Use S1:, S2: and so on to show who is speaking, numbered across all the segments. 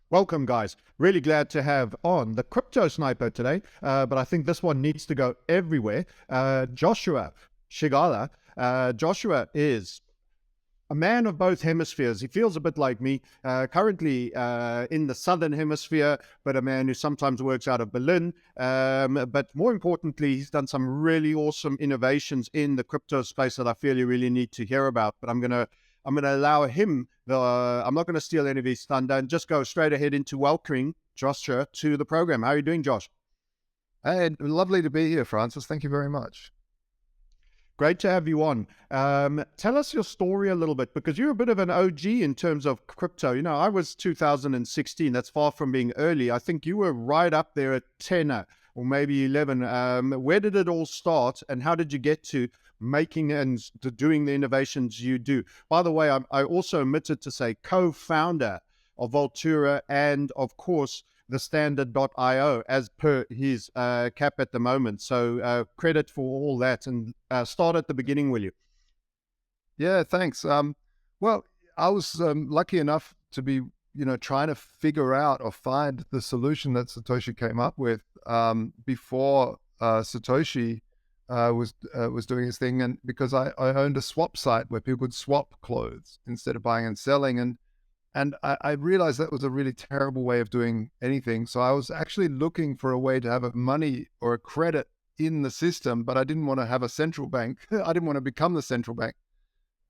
S1: Welcome, guys. Really glad to have on the crypto sniper today, but I think this one needs to go everywhere. Joshua Scigala. Joshua is a man of both hemispheres. He feels a bit like me, currently in the southern hemisphere, but a man who sometimes works out of Berlin. But more importantly, he's done some really awesome innovations in the crypto space that I feel you really need to hear about. But I'm gonna allow him. I'm not going to steal any of his thunder and just go straight ahead into welcoming Joshua to the program. How are you doing, Josh?
S2: Hey, lovely to be here, Francis. Thank you very much.
S1: Great to have you on. Tell us your story a little bit, because you're a bit of an OG in terms of crypto. You know, I was 2016. That's far from being early. I think you were right up there at 10 or maybe 11. Where did it all start, and how did you get to making and to doing the innovations you do? By the way, I also omitted to say co-founder of Voltoro and, of course, the standard.io as per his cap at the moment. So credit for all that, and start at the beginning, will you?
S2: Yeah, thanks. Well, I was lucky enough to be, trying to figure out or find the solution that Satoshi came up with before Satoshi was doing his thing, and because I owned a swap site where people could swap clothes instead of buying and selling, and I realized that was a really terrible way of doing anything. So I was actually looking for a way to have a money or a credit in the system, but I didn't want to have a central bank. I didn't want to become the central bank.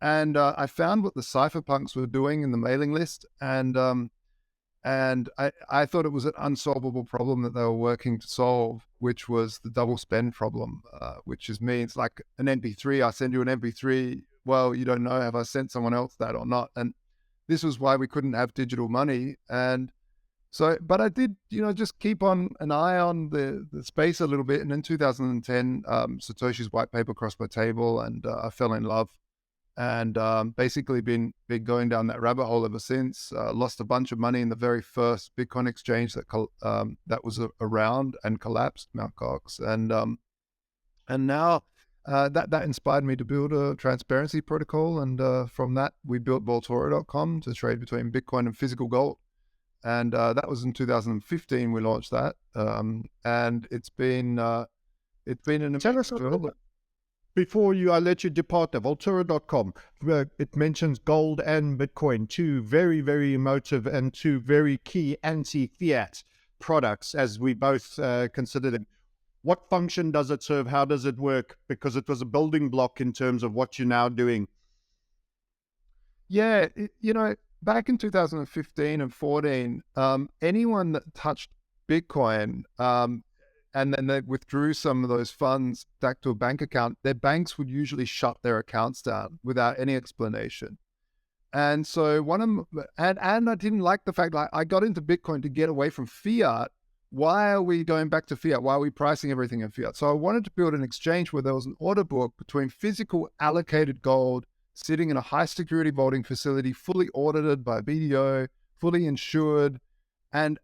S2: And I found what the cypherpunks were doing in the mailing list, and I thought it was an unsolvable problem that they were working to solve, which was the double spend problem, which means like an MP3. I send you an MP3. Well, you don't know have I sent someone else that or not, and this was why we couldn't have digital money. And so, but I did, just keep on an eye on the space a little bit. And in 2010, Satoshi's white paper crossed my table, and I fell in love, and basically been going down that rabbit hole ever since. Lost a bunch of money in the very first Bitcoin exchange that was around and collapsed, Mt. Gox, and now. That inspired me to build a transparency protocol, and from that we built voltoro.com to trade between Bitcoin and physical gold, and that was in 2015 we launched that, and it's been an
S1: Tell us a little bit. Before I let you depart, there, voltoro.com, it mentions gold and Bitcoin, two very, very emotive and two very key anti-fiat products, as we both consider them. What function does it serve? How does it work? Because it was a building block in terms of what you're now doing.
S2: Yeah, back in 2015 and 14, anyone that touched Bitcoin, and then they withdrew some of those funds back to a bank account, their banks would usually shut their accounts down without any explanation. And so and I didn't like the fact that I got into Bitcoin to get away from fiat. Why are we going back to fiat? Why are we pricing everything in fiat? So I wanted to build an exchange where there was an order book between physical allocated gold sitting in a high security vaulting facility, fully audited by BDO, fully insured. And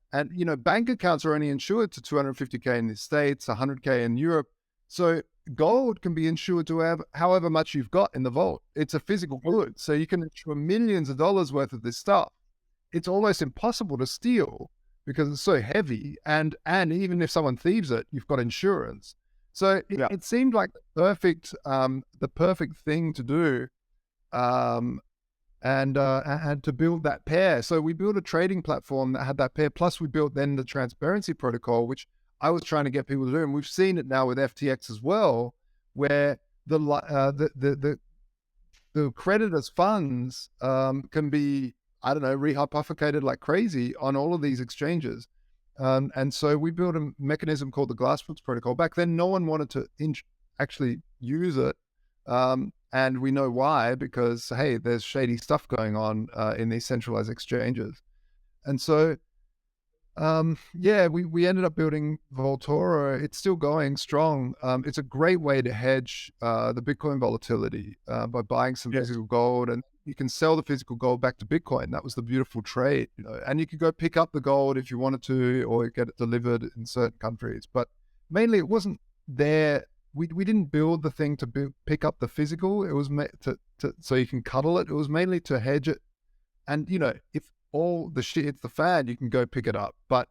S2: bank accounts are only insured to 250K in the States, 100K in Europe. So gold can be insured to have however much you've got in the vault. It's a physical good. So you can insure millions of dollars worth of this stuff. It's almost impossible to steal, because it's so heavy, and even if someone thieves it, you've got insurance. So it seemed like the perfect thing to do, and to build that pair. So we built a trading platform that had that pair. Plus, we built then the transparency protocol, which I was trying to get people to do, and we've seen it now with FTX as well, where the creditors' funds can be, I don't know, rehypothecated like crazy on all of these exchanges. And so we built a mechanism called the Glassbox protocol. Back then, no one wanted to actually use it. And we know why, because, hey, there's shady stuff going on in these centralized exchanges. And so, we ended up building Voltoro. It's still going strong. It's a great way to hedge the Bitcoin volatility by buying some physical gold, and you can sell the physical gold back to Bitcoin. That was the beautiful trade, and you could go pick up the gold if you wanted to, or get it delivered in certain countries. But mainly it wasn't there. We didn't build the thing to pick up the physical. It was so you can cuddle it. It was mainly to hedge it. And, if all the shit hits the fan, you can go pick it up. But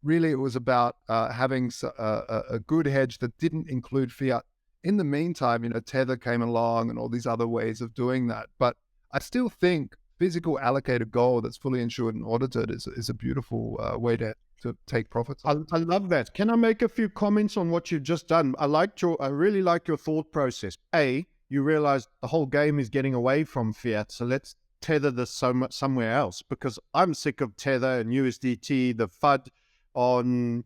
S2: really, it was about having a good hedge that didn't include fiat. In the meantime, Tether came along and all these other ways of doing that. But I still think physical allocated gold that's fully insured and audited is a beautiful way to take profits.
S1: I love that. Can I make a few comments on what you've just done? I really like your thought process. You realize the whole game is getting away from fiat, so let's tether this somewhere else, because I'm sick of Tether and USDT, the FUD on,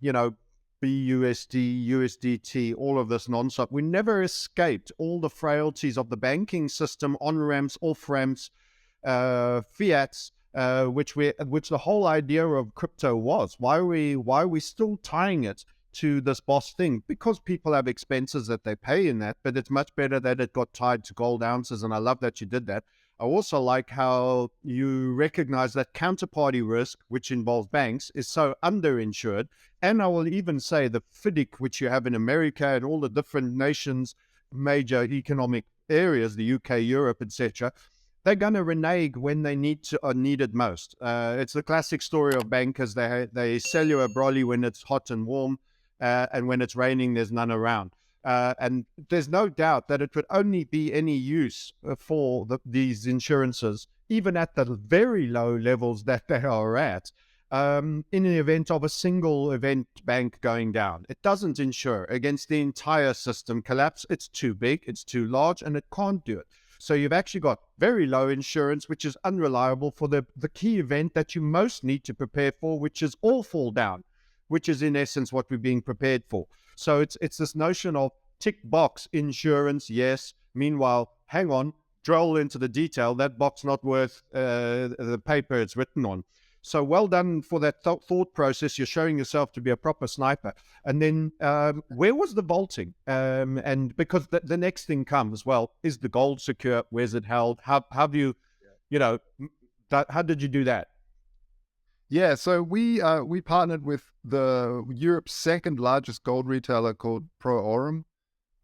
S1: BUSD, USDT, all of this nonsense. We never escaped all the frailties of the banking system, on-ramps, off-ramps, fiats, which the whole idea of crypto was. Why are we still tying it to this boss thing? Because people have expenses that they pay in that, but it's much better that it got tied to gold ounces, and I love that you did that. I also like how you recognize that counterparty risk, which involves banks, is so underinsured. And I will even say the FDIC, which you have in America and all the different nations, major economic areas, the UK, Europe, etc., they're going to renege when they are needed most. It's the classic story of bankers. They sell you a brolly when it's hot and warm, and when it's raining, there's none around. And there's no doubt that it would only be any use for these insurances, even at the very low levels that they are at, in the event of a single event bank going down. It doesn't insure against the entire system collapse. It's too big, it's too large, and it can't do it. So you've actually got very low insurance, which is unreliable for the key event that you most need to prepare for, which is all fall down, which is in essence what we're being prepared for. So it's this notion of tick box insurance, yes. Meanwhile, hang on, drill into the detail. That box not worth the paper it's written on. So well done for that thought process. You're showing yourself to be a proper sniper. And then where was the vaulting? And because the next thing comes, well, is the gold secure? Where's it held? How do you, how did you do that?
S2: Yeah, so we partnered with Europe's second largest gold retailer called Pro Aurum.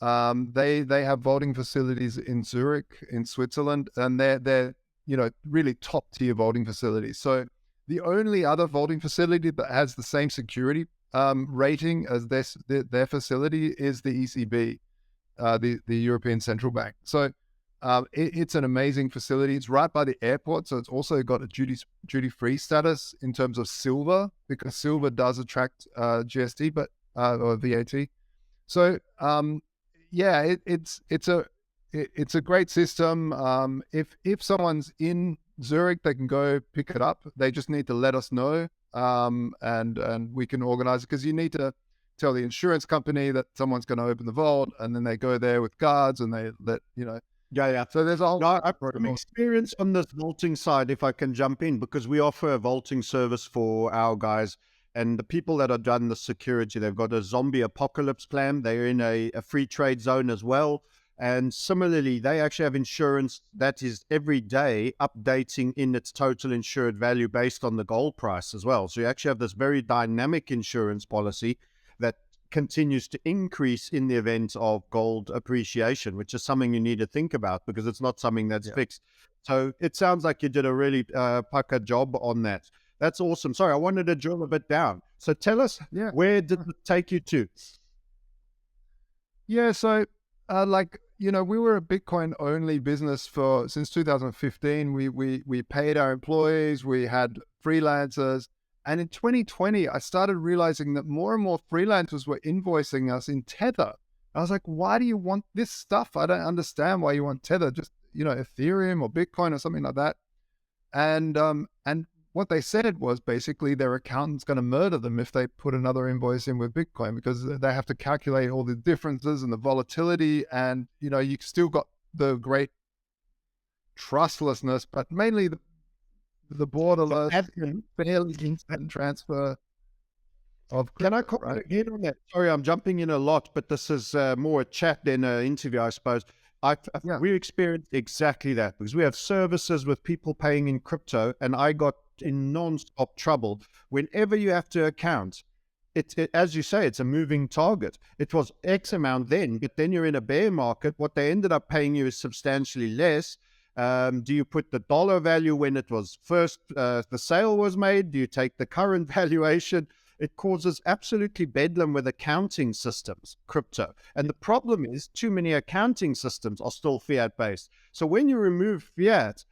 S2: They have vaulting facilities in Zurich, in Switzerland, and they're really top tier vaulting facilities. So the only other vaulting facility that has the same security rating as their facility is the ECB, the European Central Bank. So it's an amazing facility. It's right by the airport, so it's also got a duty-free status in terms of silver, because silver does attract GST, or VAT. So it's a great system. If someone's in Zurich, they can go pick it up. They just need to let us know, and we can organize it, because you need to tell the insurance company that someone's going to open the vault, and then they go there with guards and they let.
S1: Yeah.
S2: So there's a whole
S1: experience on this vaulting side, if I can jump in, because we offer a vaulting service for our guys. And the people that have done the security, they've got a zombie apocalypse plan. They're in a free trade zone as well. And similarly, they actually have insurance that is every day updating in its total insured value based on the gold price as well. So you actually have this very dynamic insurance policy that continues to increase in the event of gold appreciation, which is something you need to think about, because it's not something that's fixed. So it sounds like you did a really pucker job on that. That's awesome. Sorry, I wanted to drill a bit down. So tell us, where did it take you to?
S2: Yeah, so we were a Bitcoin only business since 2015. We paid our employees, we had freelancers. And in 2020, I started realizing that more and more freelancers were invoicing us in Tether. I was like, why do you want this stuff? I don't understand why you want Tether, just, Ethereum or Bitcoin or something like that. And what they said was basically their accountant's going to murder them if they put another invoice in with Bitcoin, because they have to calculate all the differences and the volatility. And, you still got the great trustlessness, but mainly the borderless, fairly instant transfer of crypto.
S1: Can I comment again on that? Sorry, I'm jumping in a lot, but this is more a chat than an interview, I suppose. We experienced exactly that, because we have services with people paying in crypto, and I got in non-stop trouble. Whenever you have to account, as you say, it's a moving target. It was X amount then, but then you're in a bear market. What they ended up paying you is substantially less. Do you put the dollar value when it was first, the sale was made? Do you take the current valuation? It causes absolutely bedlam with accounting systems, crypto. And the problem is too many accounting systems are still fiat based. So when you remove fiat,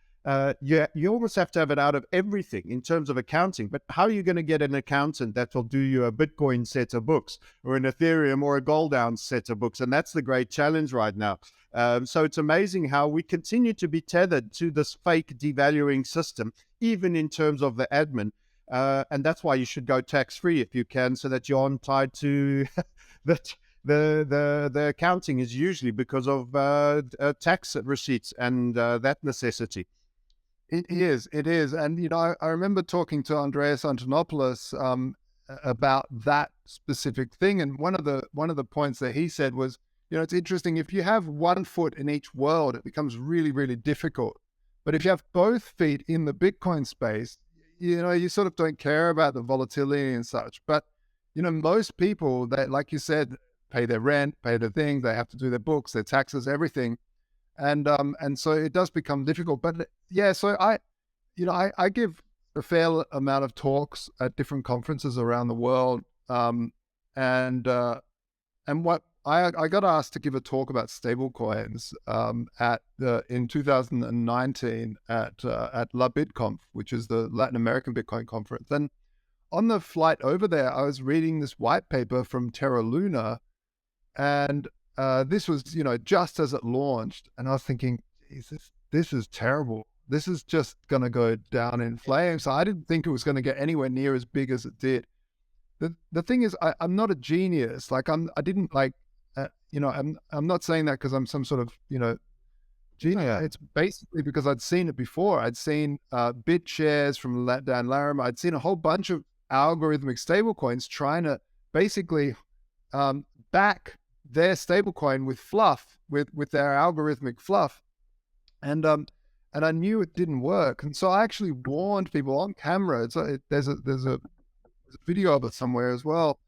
S1: you almost have to have it out of everything in terms of accounting. But how are you going to get an accountant that will do you a Bitcoin set of books or an Ethereum or a gold ounce set of books? And that's the great challenge right now. So it's amazing how we continue to be tethered to this fake devaluing system, even in terms of the admin. And that's why you should go tax-free if you can, so that you aren't tied to that. The accounting is usually because of tax receipts and that necessity.
S2: It is. And, I remember talking to Andreas Antonopoulos about that specific thing. And one of the points that he said was, it's interesting, if you have one foot in each world, it becomes really, really difficult. But if you have both feet in the Bitcoin space, you sort of don't care about the volatility and such. But, most people that, like you said, pay their rent, pay their things, they have to do their books, their taxes, everything. And so it does become difficult. But yeah, so I give a fair amount of talks at different conferences around the world. And what I got asked to give a talk about stablecoins in 2019 at LaBitConf, which is the Latin American Bitcoin conference. And on the flight over there, I was reading this white paper from Terra Luna, and this was just as it launched, and I was thinking, this is terrible. This is just going to go down in flames. So I didn't think it was going to get anywhere near as big as it did. The thing is, I'm not a genius. Like I'm not saying that because I'm some sort of genius. Yeah. It's basically because I'd seen it before. I'd seen BitShares from Dan Laram. I'd seen a whole bunch of algorithmic stablecoins trying to basically back their stablecoin with fluff, with their algorithmic fluff, and I knew it didn't work, and so I actually warned people on camera. There's a video of it somewhere as well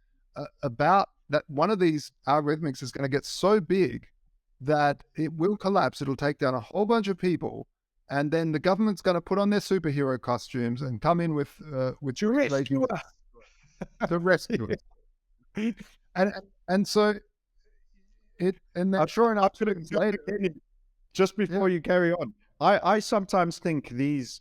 S2: about that. One of these algorithmics is going to get so big that it will collapse. It'll take down a whole bunch of people, and then the government's going to put on their superhero costumes and come in with the rescue it. And so it, and then
S1: sure enough, later, just before you carry on, I sometimes think these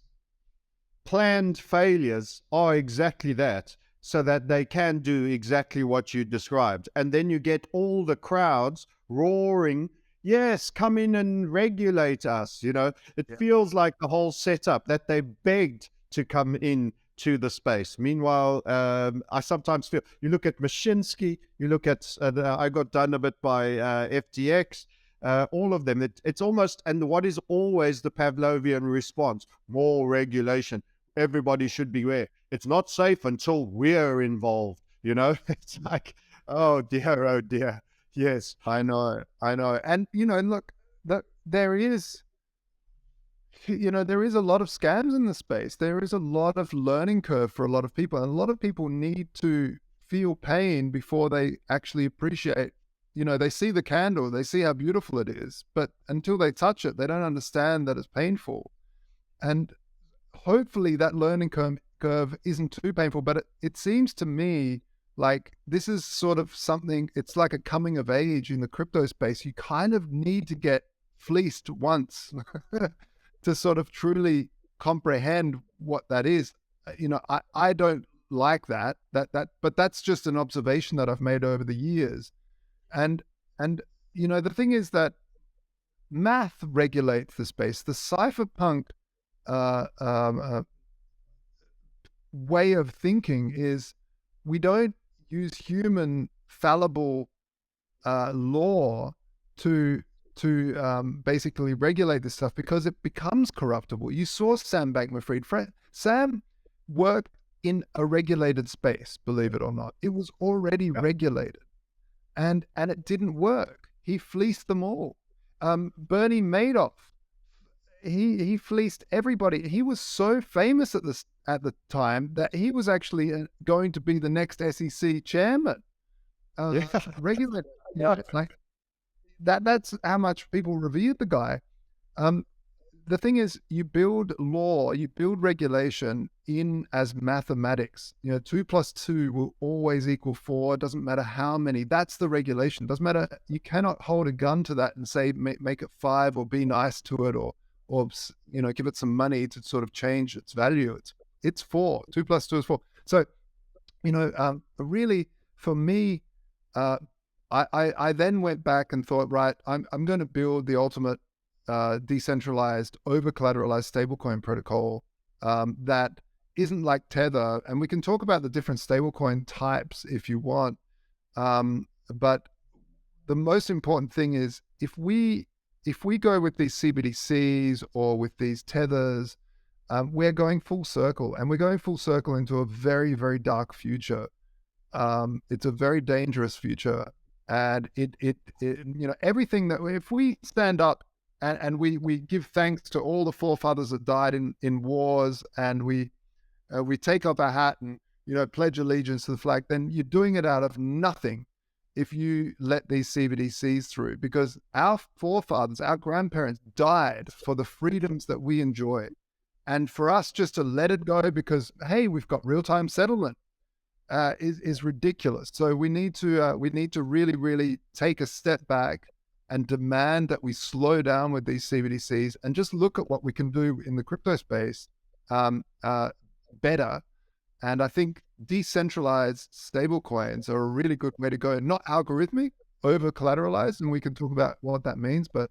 S1: planned failures are exactly that, so that they can do exactly what you described. And then you get all the crowds roaring, yes, come in and regulate us. It feels like the whole setup that they begged to come in to the space. Meanwhile, I sometimes feel, you look at Mashinsky, you look at, I got done a bit by FTX, all of them. It's almost, and what is always the Pavlovian response? More regulation. Everybody should beware. It's not safe until we're involved. It's like, oh dear. Yes,
S2: I know. And, look, there is a lot of scams in the space. There is a lot of learning curve for a lot of people. And a lot of people need to feel pain before they actually appreciate, they see the candle, they see how beautiful it is, but until they touch it, they don't understand that it's painful. And hopefully that learning curve isn't too painful, but it seems to me like this is sort of something, it's like a coming of age in the crypto space. You kind of need to get fleeced once to sort of truly comprehend what that is. I don't like that, but that's just an observation that I've made over the years. And the thing is that math regulates the space. The cypherpunk way of thinking is we don't use human fallible law to basically regulate this stuff, because it becomes corruptible. You saw Sam Bankman-Fried. Sam worked in a regulated space, believe it or not. It was already regulated, and it didn't work. He fleeced them all. Bernie Madoff, he fleeced everybody. He was so famous at the time that he was actually going to be the next SEC chairman. Regulated. Like that's how much people revered the guy. the thing is, you build law, you build regulation in as mathematics. 2 plus 2 will always equal 4. It doesn't matter how many. That's the regulation. It doesn't matter. You cannot hold a gun to that and say, make it 5 or be nice to it or give it some money to sort of change its value. It's 4. 2 plus 2 is 4. So, really for me, I then went back and thought, right, I'm going to build the ultimate decentralized, over-collateralized stablecoin protocol that isn't like Tether. And we can talk about the different stablecoin types if you want. But the most important thing is if we go with these CBDCs or with these Tethers, we're going full circle, and we're going full circle into a very, very dark future. It's a very dangerous future. And it everything that if we stand up and we give thanks to all the forefathers that died in wars, and we take off our hat and pledge allegiance to the flag, then you're doing it out of nothing if you let these CBDCs through, because our forefathers, our grandparents died for the freedoms that we enjoy. And for us just to let it go because, hey, we've got real-time settlement is ridiculous. So we need to really, really take a step back and demand that we slow down with these CBDCs and just look at what we can do in the crypto space better. And I think decentralized stablecoins are a really good way to go. Not algorithmic, over collateralized, and we can talk about what that means. But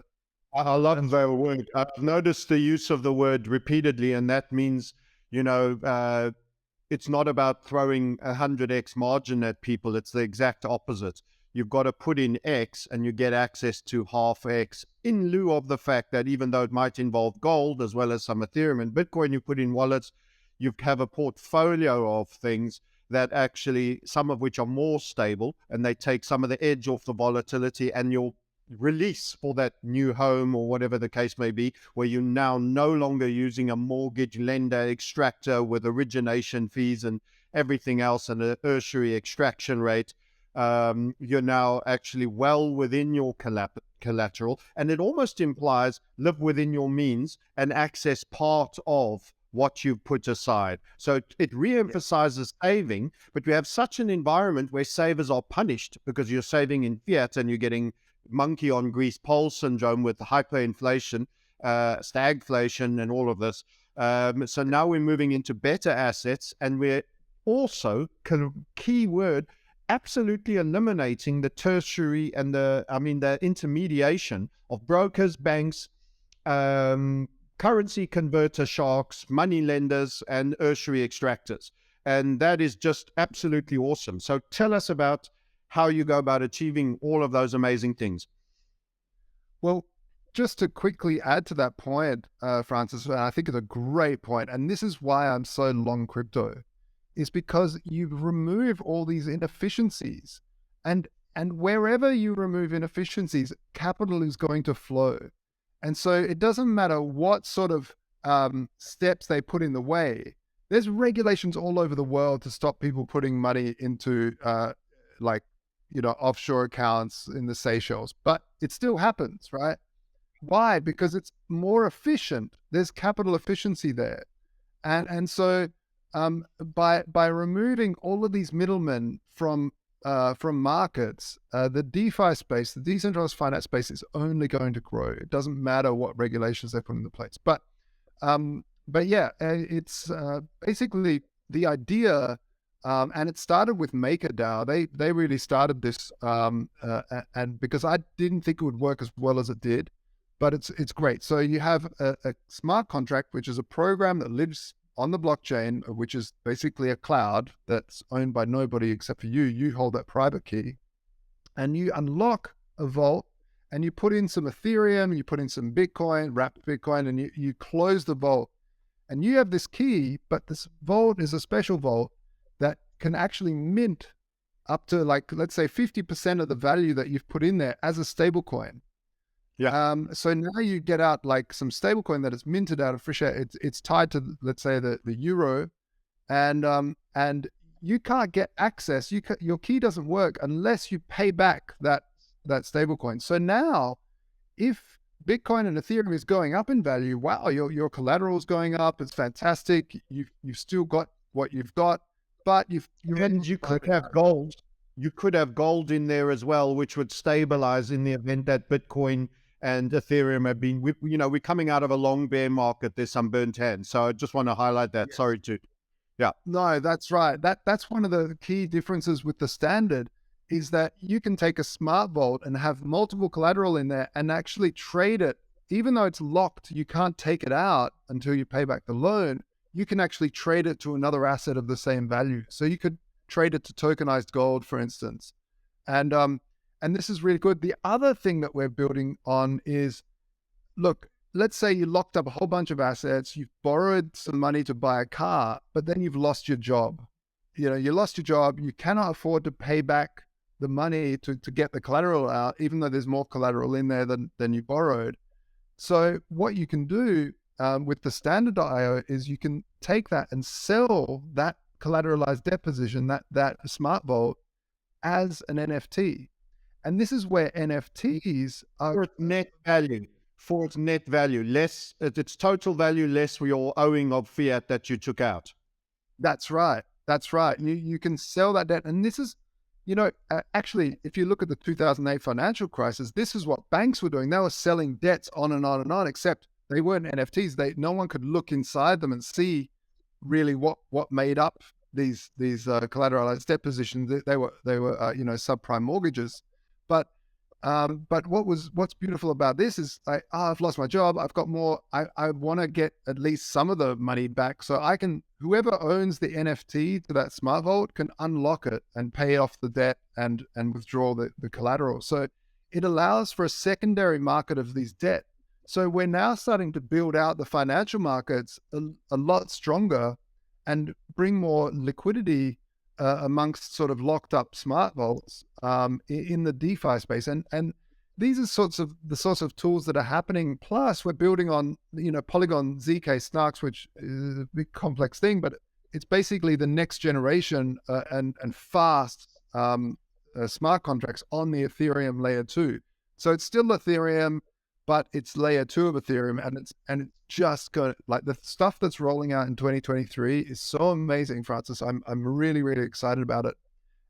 S1: I love the word. I've noticed the use of the word repeatedly, and that means, it's not about throwing 100x margin at people. It's the exact opposite. You've got to put in X and you get access to half X, in lieu of the fact that even though it might involve gold as well as some Ethereum and Bitcoin you put in wallets, you have a portfolio of things that actually, some of which are more stable, and they take some of the edge off the volatility, and you'll release for that new home or whatever the case may be, where you're now no longer using a mortgage lender extractor with origination fees and everything else and a tertiary extraction rate. You're now actually well within your collateral, and it almost implies live within your means and access part of what you've put aside. So it re-emphasizes saving, but we have such an environment where savers are punished because you're saving in fiat and you're getting monkey on grease pole syndrome with hyperinflation, stagflation, and all of this. So now we're moving into better assets, and we're also, keyword, absolutely eliminating the tertiary and the intermediation of brokers, banks, currency converter sharks, money lenders, and tertiary extractors. And that is just absolutely awesome. So tell us about how you go about achieving all of those amazing things.
S2: Well, just to quickly add to that point, Francis, I think it's a great point, and this is why I'm so long crypto, is because you remove all these inefficiencies, and wherever you remove inefficiencies, capital is going to flow. And so it doesn't matter what sort of steps they put in the way. There's regulations all over the world to stop people putting money into offshore accounts in the Seychelles, but it still happens, right? Why? Because it's more efficient. There's capital efficiency there. And so by removing all of these middlemen from markets, the DeFi space, the decentralized finance space, is only going to grow. It doesn't matter what regulations they put into place. But yeah, it's basically the idea. And it started with MakerDAO. They really started this, and because I didn't think it would work as well as it did, but it's great. So you have a smart contract, which is a program that lives on the blockchain, which is basically a cloud that's owned by nobody except for you. You hold that private key, and you unlock a vault, and you put in some Ethereum, you put in some Bitcoin, wrapped Bitcoin, and you close the vault, and you have this key. But this vault is a special vault that can actually mint up to, let's say 50% of the value that you've put in there as a stable coin.
S1: Yeah.
S2: So now you get out some stable coin that is minted out of fresh air. It's tied to, let's say, the euro, and you can't get access. Your key doesn't work unless you pay back that stable coin. So now, if Bitcoin and Ethereum is going up in value. Wow, your collateral is going up. It's fantastic. You've still got what you've got, but
S1: And you could have gold. You could have gold in there as well, which would stabilize in the event that Bitcoin and Ethereum have been, we're coming out of a long bear market. There's some burnt hands. So I just want to highlight that.
S2: Yes.
S1: Sorry to, yeah.
S2: No, that's right. That's one of the key differences with the standard is that you can take a smart vault and have multiple collateral in there and actually trade it. Even though it's locked, you can't take it out until you pay back the loan. You can actually trade it to another asset of the same value. So you could trade it to tokenized gold, for instance. And this is really good. The other thing that we're building on is, look, let's say you locked up a whole bunch of assets, you've borrowed some money to buy a car, but then you've lost your job. You lost your job, you cannot afford to pay back the money to get the collateral out, even though there's more collateral in there than you borrowed. So what you can do with the standard.io is you can take that and sell that collateralized debt position, that smart vault, as an NFT. And this is where NFTs are
S1: For its net value. For its net value, less its total value, less your owing of fiat that you took out.
S2: That's right. That's right. You can sell that debt. And this is, actually, if you look at the 2008 financial crisis, this is what banks were doing. They were selling debts on and on and on, except they weren't NFTs. No one could look inside them and see really what made up these collateralized debt positions. They were subprime mortgages. But what's beautiful about this is I've lost my job. I've got more. I want to get at least some of the money back. So whoever owns the NFT to that smart vault can unlock it and pay off the debt and withdraw the collateral. So it allows for a secondary market of these debt. So we're now starting to build out the financial markets a lot stronger and bring more liquidity amongst sort of locked up smart vaults in the DeFi space. And these are the sorts of tools that are happening. Plus we're building on, Polygon ZK Snarks, which is a big complex thing, but it's basically the next generation and fast smart contracts on the Ethereum layer 2. So it's still Ethereum, but it's layer 2 of Ethereum, and it's just going, like, the stuff that's rolling out in 2023 is so amazing, Francis. I'm really, really excited about it.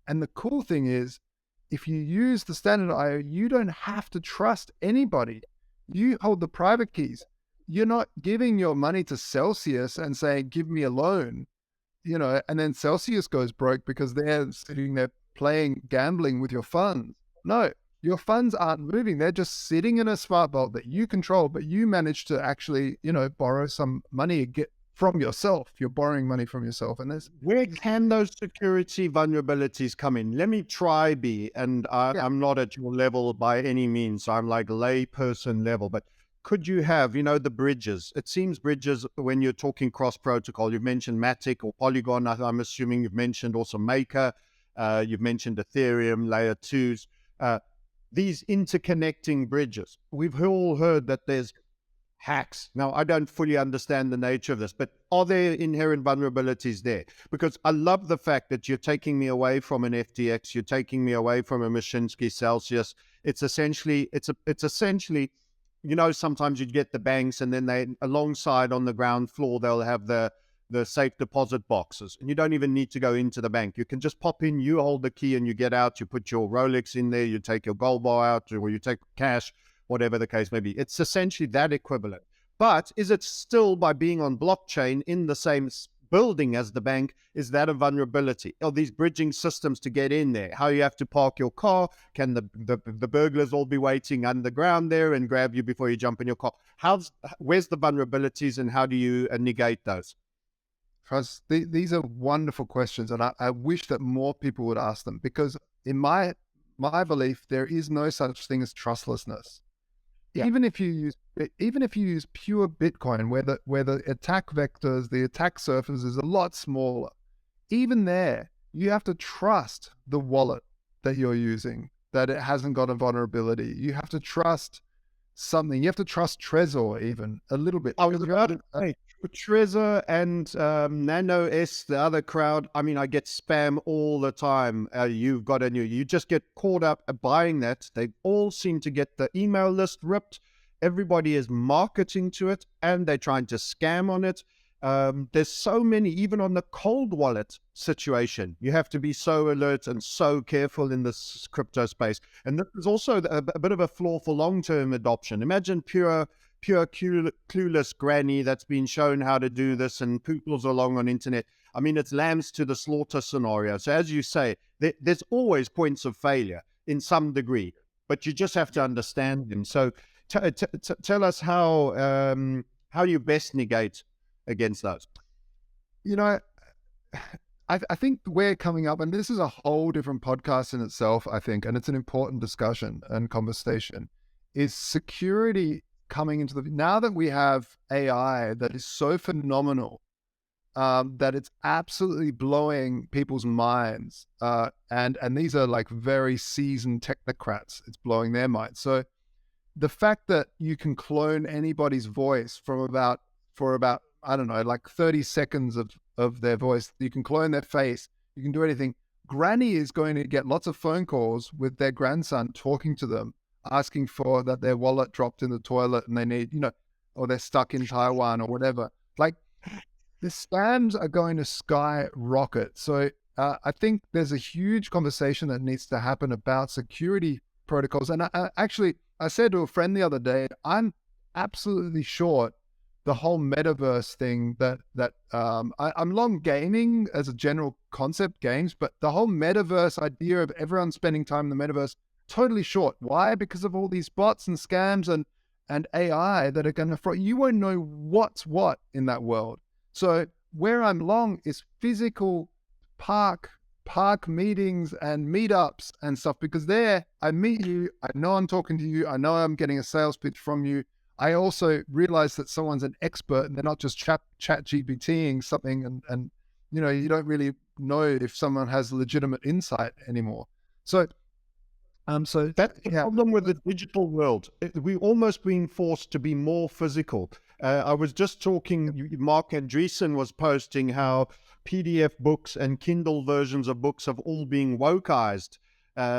S2: And the cool thing is, if you use the standard.io, you don't have to trust anybody. You hold the private keys. You're not giving your money to Celsius and saying, give me a loan, and then Celsius goes broke because they're sitting there gambling with your funds. No. Your funds aren't moving. They're just sitting in a smart vault that you control, but you manage to actually, borrow some money from yourself. You're borrowing money from yourself. And
S1: where can those security vulnerabilities come in? Let me try and I'm not at your level by any means. I'm like layperson level, but could you have, the bridges? It seems bridges, when you're talking cross protocol, you've mentioned Matic or Polygon. I'm assuming you've mentioned also Maker. You've mentioned Ethereum, layer 2s. These interconnecting bridges. We've all heard that there's hacks. Now, I don't fully understand the nature of this, but are there inherent vulnerabilities there? Because I love the fact that you're taking me away from an FTX, you're taking me away from a Mashinsky Celsius. It's essentially, sometimes you'd get the banks and then they, alongside on the ground floor, they'll have the safe deposit boxes, and you don't even need to go into the bank. You can just pop in, you hold the key and you get out, you put your Rolex in there, you take your gold bar out, or you take cash, whatever the case may be. It's essentially that equivalent. But is it still, by being on blockchain in the same building as the bank, is that a vulnerability? Are these bridging systems to get in there? How you have to park your car? Can the burglars all be waiting underground there and grab you before you jump in your car? Where's the vulnerabilities and how do you negate those?
S2: These are wonderful questions, and I wish that more people would ask them, because in my belief, there is no such thing as trustlessness. Yeah. Even if you use pure Bitcoin, where the attack vectors, the attack surface is a lot smaller, even there, you have to trust the wallet that you're using, that it hasn't got a vulnerability. You have to trust something. You have to trust Trezor even a little bit.
S1: Trezor and Nano S, the other crowd. I mean, I get spam all the time. You just get caught up buying that. They all seem to get the email list ripped. Everybody is marketing to it, and they're trying to scam on it. There's so many, even on the cold wallet situation, you have to be so alert and so careful in this crypto space. And this is also a bit of a flaw for long-term adoption. Imagine pure clueless granny that's been shown how to do this and pooples along on internet. I mean, it's lambs to the slaughter scenario. So as you say, there's always points of failure in some degree, but you just have to understand them. So tell us how you best negate against those.
S2: You know, I think we're coming up, and this is a whole different podcast in itself, I think, and it's an important discussion and conversation, is security coming into now that we have AI that is so phenomenal, that it's absolutely blowing people's minds. And these are like very seasoned technocrats. It's blowing their minds. So the fact that you can clone anybody's voice for about, I don't know, like 30 seconds of their voice, you can clone their face, you can do anything. Granny is going to get lots of phone calls with their grandson talking to them, asking for that their wallet dropped in the toilet and they need, or they're stuck in Taiwan or whatever. Like, the scams are going to skyrocket. So I think there's a huge conversation that needs to happen about security protocols. And I said to a friend the other day, I'm absolutely short the whole metaverse thing I'm long gaming as a general concept, games, but the whole metaverse idea of everyone spending time in the metaverse, totally short. Why? Because of all these bots and scams and AI that are going to fraud. You won't know what's what in that world. So where I'm long is physical park meetings and meetups and stuff, because there I meet you, I know I'm talking to you, I know I'm getting a sales pitch from you. I also realize that someone's an expert and they're not just chat GPTing something and you don't really know if someone has legitimate insight anymore. So
S1: that's the problem with the digital world. We're almost being forced to be more physical. I was just talking, Mark Andreessen was posting how PDF books and Kindle versions of books have all been wokeized.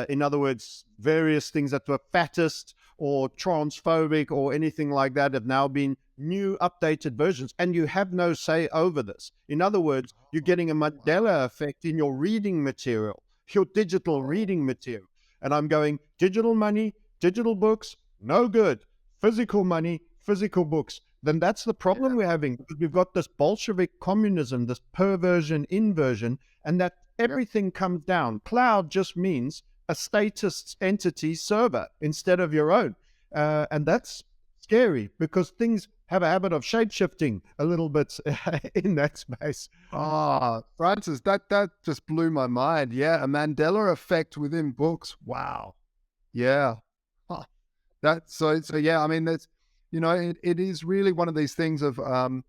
S1: In other words, various things that were fattest or transphobic or anything like that have now been new updated versions, and you have no say over this. In other words, you're getting a Mandela effect in your reading material, your digital reading material. And I'm going, digital money, digital books, no good. Physical money, physical books. Then that's the problem we're having, because we've got this Bolshevik communism, this perversion, inversion, and that everything comes down. Cloud just means a status entity server instead of your own. And that's scary, because things have a habit of shape-shifting a little bit in that space.
S2: Francis, that just blew my mind. Yeah, a Mandela effect within books. Wow. Yeah. So yeah, I mean, that's, it is really one of these things and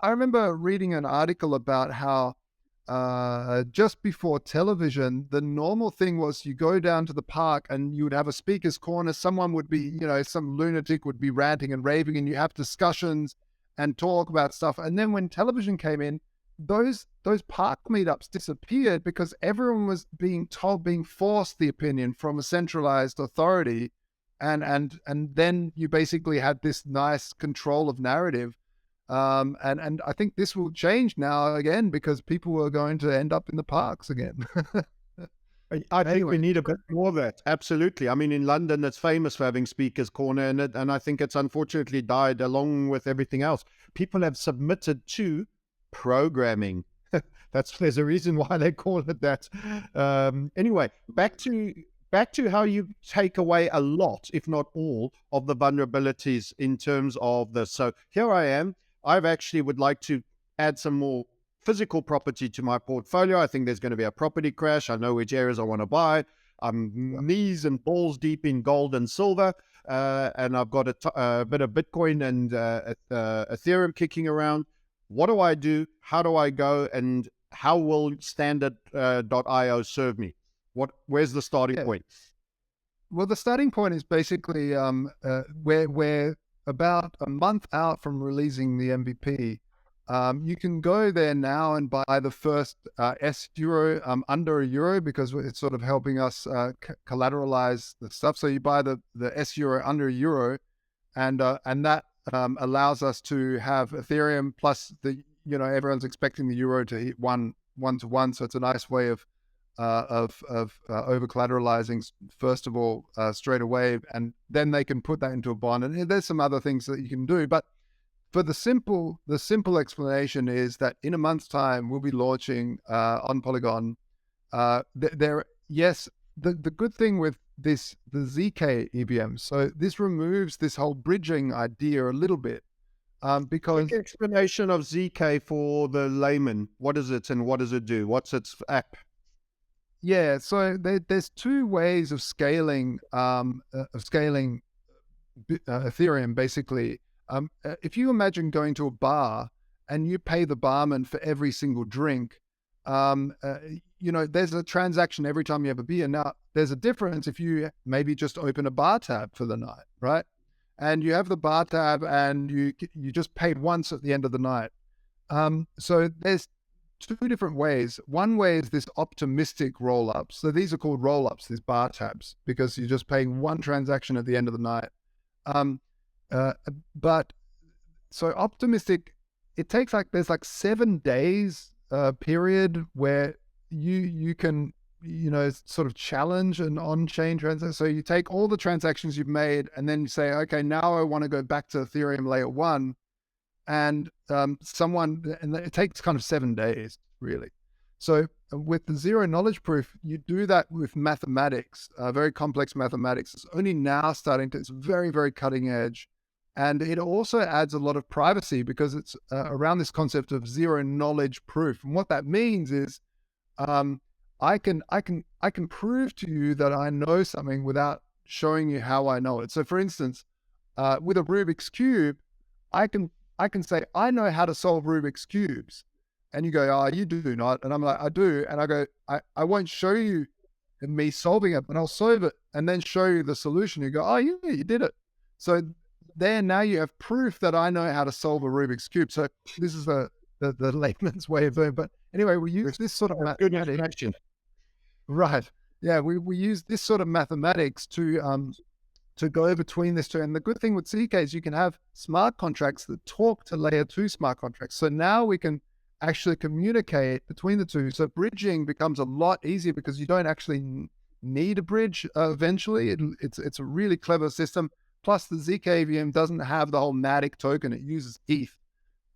S2: I remember reading an article about how just before television, the normal thing was you go down to the park and you would have a speaker's corner. Someone would be, some lunatic would be ranting and raving, and you have discussions and talk about stuff. And then when television came in, those park meetups disappeared because everyone was being forced the opinion from a centralized authority. And then you basically had this nice control of narrative. And I think this will change now again, because people are going to end up in the parks again.
S1: I think we need a bit more of that. Absolutely. I mean, in London, it's famous for having speakers corner in it, and I think it's unfortunately died along with everything else. People have submitted to programming. There's a reason why they call it that. Anyway, back to how you take away a lot, if not all, of the vulnerabilities in terms of this. So here I am. I've actually would like to add some more physical property to my portfolio. I think there's going to be a property crash. I know which areas I want to buy. I'm knees and balls deep in gold and silver. And I've got a bit of Bitcoin and Ethereum kicking around. What do I do? How do I go? And how will standard.io serve me? Where's the starting point?
S2: Well, the starting point is basically we're about a month out from releasing the MVP. You can go there now and buy the first S-Euro under €1, because it's sort of helping us collateralize the stuff. So you buy the S-Euro under €1, and that allows us to have Ethereum plus everyone's expecting the euro to hit one to one, so it's a nice way of over collateralizing first of all straight away, and then they can put that into a bond. And there's some other things that you can do, but for the simple explanation is that in a month's time we'll be launching on Polygon. Yes, the good thing with this, the ZK EVM, so this removes this whole bridging idea a little bit, because
S1: Quick explanation of ZK for the layman. What is it and what does it do? What's its app?
S2: yeah, so there's two ways of scaling Ethereum basically. If you imagine going to a bar and you pay the barman for every single drink, there's a transaction every time you have a beer. Now, there's a difference if you maybe just open a bar tab for the night, right? And you have the bar tab and you just paid once at the end of the night. So there's two different ways. One way is this optimistic roll-ups. So these are called roll-ups, these bar tabs, because you're just paying one transaction at the end of the night. But so optimistic, it takes there's 7 days period where you can sort of challenge an on-chain transaction. So you take all the transactions you've made and then you say, okay, now I want to go back to Ethereum layer 1, and and it takes kind of 7 days really. So with the zero knowledge proof, you do that with mathematics, very complex mathematics. It's only now it's very, very cutting edge. And it also adds a lot of privacy because it's around this concept of zero knowledge proof. And what that means is I can prove to you that I know something without showing you how I know it. So for instance, with a Rubik's Cube, I can say, I know how to solve Rubik's Cubes. And you go, oh, you do not. And I'm like, I do. And I go, I won't show you me solving it, but I'll solve it and then show you the solution. You go, oh, yeah, you did it. So there, now you have proof that I know how to solve a Rubik's Cube. So this is the layman's way of doing it. But anyway, we use this sort of mathematics. Right. Yeah, we use this sort of mathematics to go between this two. And the good thing with ZK is you can have smart contracts that talk to layer 2 smart contracts. So now we can actually communicate between the two. So bridging becomes a lot easier because you don't actually need a bridge eventually. It's a really clever system. Plus the ZK EVM doesn't have the whole Matic token. It uses ETH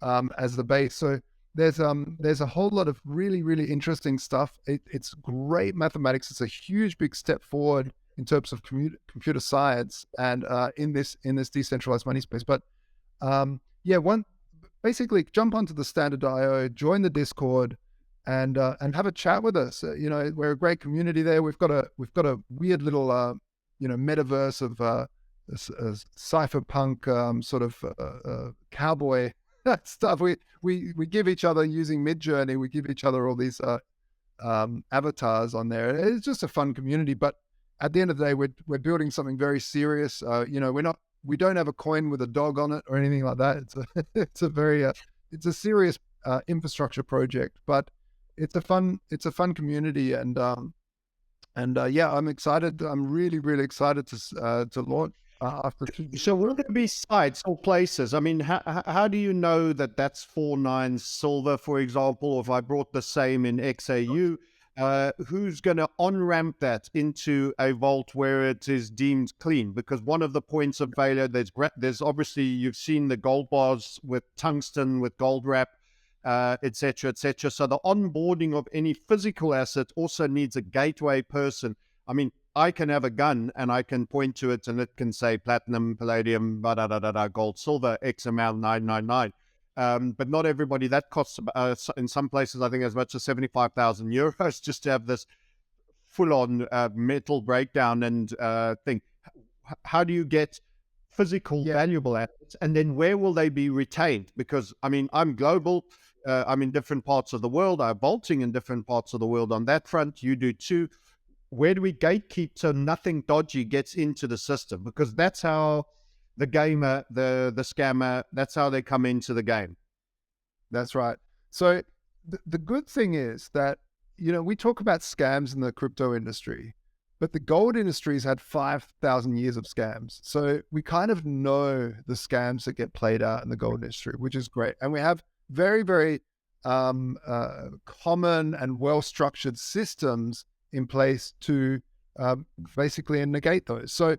S2: as the base. So there's a whole lot of really, really interesting stuff. It's great mathematics. It's a huge, big step forward in terms of computer science and in this decentralized money space. But basically jump onto the Standard.io, join the Discord, and have a chat with us. We're a great community there. We've got a weird little metaverse of a cypherpunk sort of cowboy stuff. We give each other, using Midjourney, we give each other all these avatars on there. It's just a fun community, but at the end of the day, we're building something very serious. We don't have a coin with a dog on it or anything like that. It's a serious infrastructure project, but it's a fun community, and I'm excited. I'm really, really excited to launch after 2
S1: So will there be sites or places? I mean, how do you know that that's 4.9 silver, for example, or if I brought the same in XAU? Who's going to on-ramp that into a vault where it is deemed clean? Because one of the points of failure, there's obviously, you've seen the gold bars with tungsten, with gold wrap, et cetera, et cetera. So the onboarding of any physical asset also needs a gateway person. I mean, I can have a gun and I can point to it and it can say platinum, palladium, gold, silver, X amount, 999. But not everybody. That costs, in some places, I think as much as 75,000 euros just to have this full-on metal breakdown and thing. How do you get physical, valuable assets? And then where will they be retained? Because, I mean, I'm global. I'm in different parts of the world. I'm vaulting in different parts of the world on that front. You do too. Where do we gatekeep so nothing dodgy gets into the system? Because that's how the gamer, the scammer, that's how they come into the game.
S2: That's right. So the good thing is that, we talk about scams in the crypto industry, But the gold industry's had 5,000 years of scams. So we kind of know the scams that get played out in the gold industry, which is great. And we have very, very common and well-structured systems in place to basically negate those. So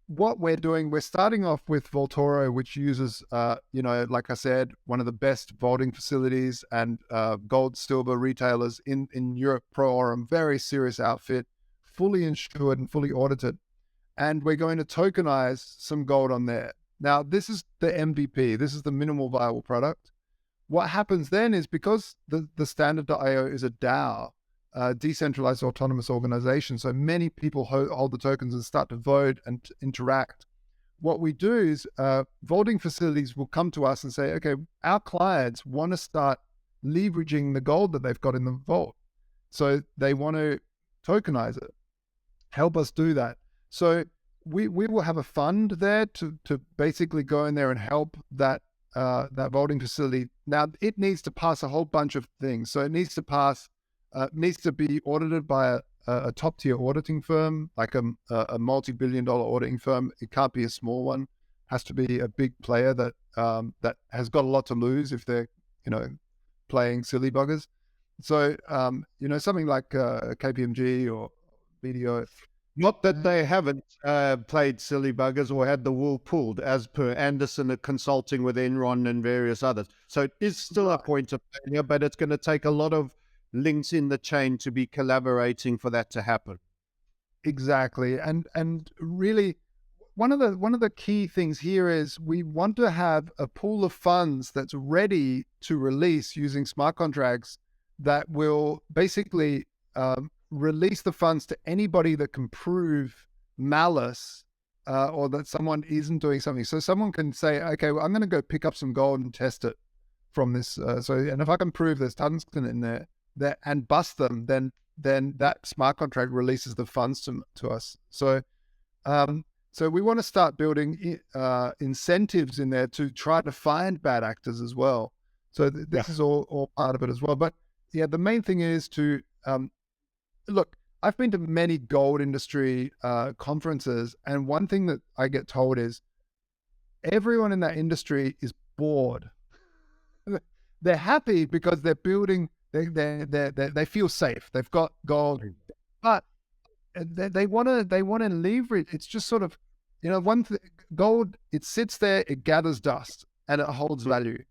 S2: what we're doing, we're starting off with Voltoro, which uses, like I said, one of the best vaulting facilities and gold, silver retailers in Europe, Pro Aurum, very serious outfit, fully insured and fully audited. And we're going to tokenize some gold on there. Now, this is the MVP. This is the minimal viable product. What happens then is, because the standard.io is a DAO, decentralized autonomous organization, so many people hold the tokens and start to vote and interact. What we do is vaulting facilities will come to us and say, okay, our clients want to start leveraging the gold that they've got in the vault. So they want to tokenize it. Help us do that. So we will have a fund there to basically go in there and help that vaulting facility. Now, it needs to pass a whole bunch of things. So it needs to be audited by a top tier auditing firm, like a multi-billion-dollar auditing firm. It can't be a small one. It has to be a big player that has got a lot to lose if they're playing silly buggers. So something like KPMG or BDO.
S1: Not that they haven't played silly buggers or had the wool pulled, as per Anderson consulting with Enron and various others. So it is still a point of failure, but it's going to take a lot of links in the chain to be collaborating for that to happen.
S2: Exactly. And really, one of the key things here is we want to have a pool of funds that's ready to release using smart contracts that will basically release the funds to anybody that can prove malice or that someone isn't doing something. So someone can say, okay, well, I'm going to go pick up some gold and test it from this. And if I can prove there's tungsten in there and bust them, then that smart contract releases the funds to us. So we want to start building incentives in there to try to find bad actors as well. So this is all part of it as well. But yeah, the main thing is to look, I've been to many gold industry conferences, and one thing that I get told is everyone in that industry is bored. They're happy because they're building. They feel safe. They've got gold, but they want to leverage. It's just sort of, gold. It sits there, it gathers dust, and it holds value.